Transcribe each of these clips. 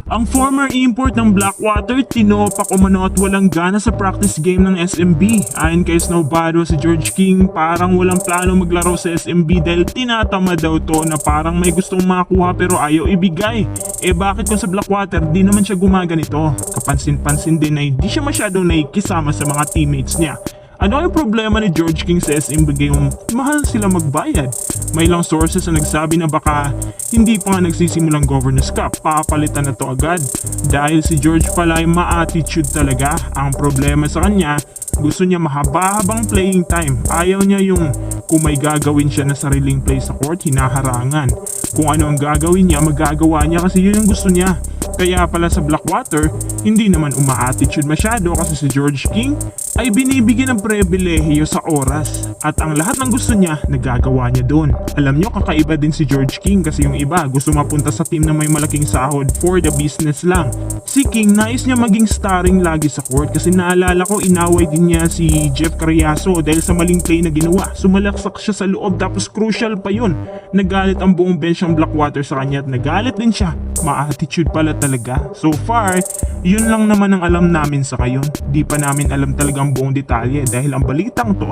Ang former import ng Blackwater, tinopak umano at walang gana sa practice game ng SMB. Ayon kay Snowbado, si George King parang walang plano maglaro sa SMB dahil tinatamad daw to na parang may gustong makuha pero ayaw ibigay. Bakit kung sa Blackwater di naman siya gumaganito? Kapansin-pansin din na hindi siya masyadong nakikisama sa mga teammates niya. Ano ang problema ni George King sa SMB game? Mahal sila magbayad. May ilang sources na nagsabi na baka hindi pa nga nagsisimulang Governors Cup, papalitan na to agad. Dahil si George pala ay ma-attitude talaga. Ang problema sa kanya, gusto niya mahaba-habang playing time. Ayaw niya yung kung may gagawin siya na sariling play sa court, hinaharangan. Kung ano ang gagawin niya, magagawa niya kasi yun ang gusto niya. Kaya pala sa Blackwater, hindi naman uma-attitude masyado kasi si George King ay binibigyan ng pribilehiyo sa oras at ang lahat ng gusto niya, nagagawa niya doon. Alam nyo, kakaiba din si George King kasi yung iba gusto mapunta sa team na may malaking sahod for the business lang. Si King, nais niya maging starring lagi sa court kasi naalala ko inaway din niya si Jeff Carriazo dahil sa maling play na ginawa. Sumalaksak siya sa loob tapos crucial pa yun. Nagalit ang buong bench ng Blackwater sa kanya at nagalit din siya. Ma-attitude pala talaga. So far, yun lang naman ang alam namin sa ngayon. Di pa namin alam talagang buong detalye dahil ang balitang to,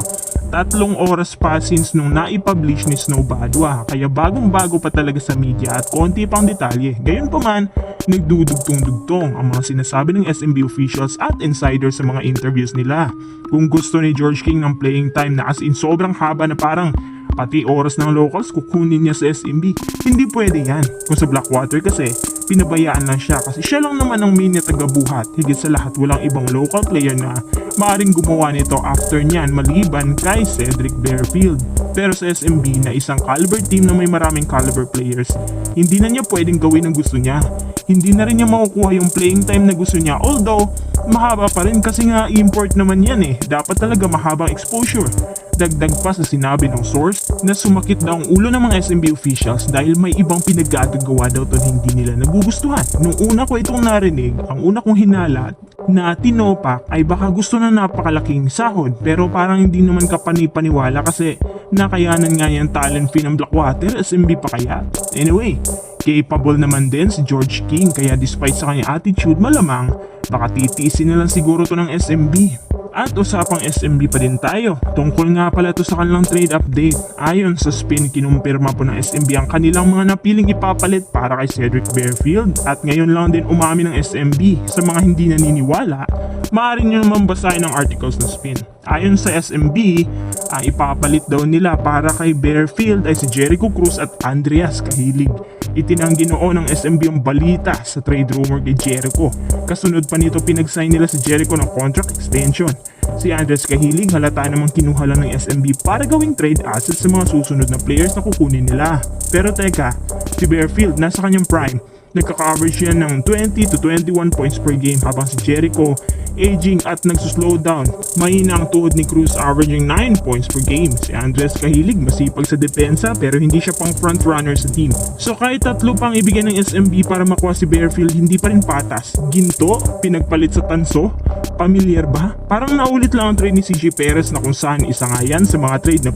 3 oras pa since nung naipublish ni Snowbadwa. Kaya bagong-bago pa talaga sa media at konti pang detalye. Gayunpaman, nagdudugtong-dugtong ang mga sinasabi ng SMB officials at insiders sa mga interviews nila. Kung gusto ni George King ng playing time na as in sobrang haba na parang pati oras ng locals kukunin niya sa SMB. Hindi pwede yan. Kung sa Blackwater kasi, pinabayaan lang siya kasi siya lang naman ang main na tagabuhat. Higit sa lahat, walang ibang local player na maaring gumawa nito after niyan maliban kay Cedric Bearfield. Pero sa SMB na isang caliber team na may maraming caliber players, hindi na niya pwedeng gawin ang gusto niya. Hindi na rin niya makukuha yung playing time na gusto niya, although mahaba pa rin kasi nga import naman yan Dapat talaga mahabang exposure. Dagdag pa sa sinabi ng source na sumakit daw ang ulo ng mga SMB officials dahil may ibang pinagagagawa daw to hindi nila nagugustuhan. Nung una ko itong narinig, ang una kong hinala na tinopak ay baka gusto na napakalaking sahod pero parang hindi naman kapani-paniwala kasi nakayanan nga yung talent fee ng Blackwater, SMB pa kaya? Anyway, capable naman din si George King kaya despite sa kanyang attitude malamang baka titiisin na lang siguro to ng SMB. At usapang SMB pa din tayo. Tungkol nga pala to sa kanilang trade update. Ayon sa spin, kinumpirma po ng SMB ang kanilang mga napiling ipapalit para kay Cedric Bearfield. At ngayon lang din umamin ng SMB. Sa mga hindi naniniwala, maaari nyo naman basahin ang articles ng spin. Ayon sa SMB, ipapalit daw nila para kay Bearfield ay si Jericho Cruz at Andreas Cahilig. Itinanggi noon ng SMB ang balita sa trade rumor kay Jericho. Kasunod pa nito pinag-sign nila si Jericho ng contract extension. Si Andres Cahilig halata namang kinuha lang ng SMB para gawing trade assets sa mga susunod na players na kukunin nila. Pero teka, si Bearfield nasa kanyang prime. Nagka-coverage yan ng 20 to 21 points per game habang si Jericho aging at nagsuslow down. Mahina ang tuhod ni Cruz averaging 9 points per game. Si Andres Cahilig masipag sa depensa pero hindi siya pang front runner sa team. So kahit 3 pang ibigay ng SMB para makuha si Bearfield hindi pa rin patas. Ginto, pinagpalit sa tanso. Pamilyar ba? Parang naulit lang ang trade ni CJ Perez na kung saan isa nga yan sa mga trade na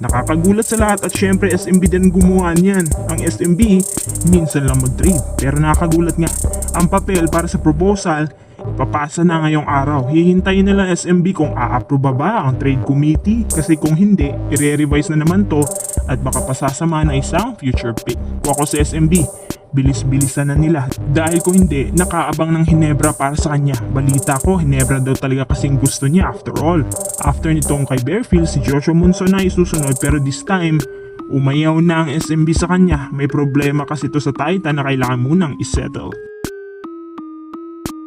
nakakagulat sa lahat at syempre SMB din gumawa niyan. Ang SMB minsan lang mag-trade pero nakakagulat nga. Ang papel para sa proposal papasa na ngayong araw. Hihintayin nila SMB kung a-approve ba ang trade committee kasi kung hindi, i-revise na naman to at baka pasasama na isang future pick. Kung ako sa SMB, bilis-bilisan na nila dahil kung hindi, nakaabang ng Hinebra para sa kanya. Balita ko, Hinebra daw talaga kasing gusto niya after all. After nitong kay Bearfield, si Joshua Monson na isusunod pero this time, umayaw na ang SMB sa kanya. May problema kasi to sa Titan na kailangan munang isettle.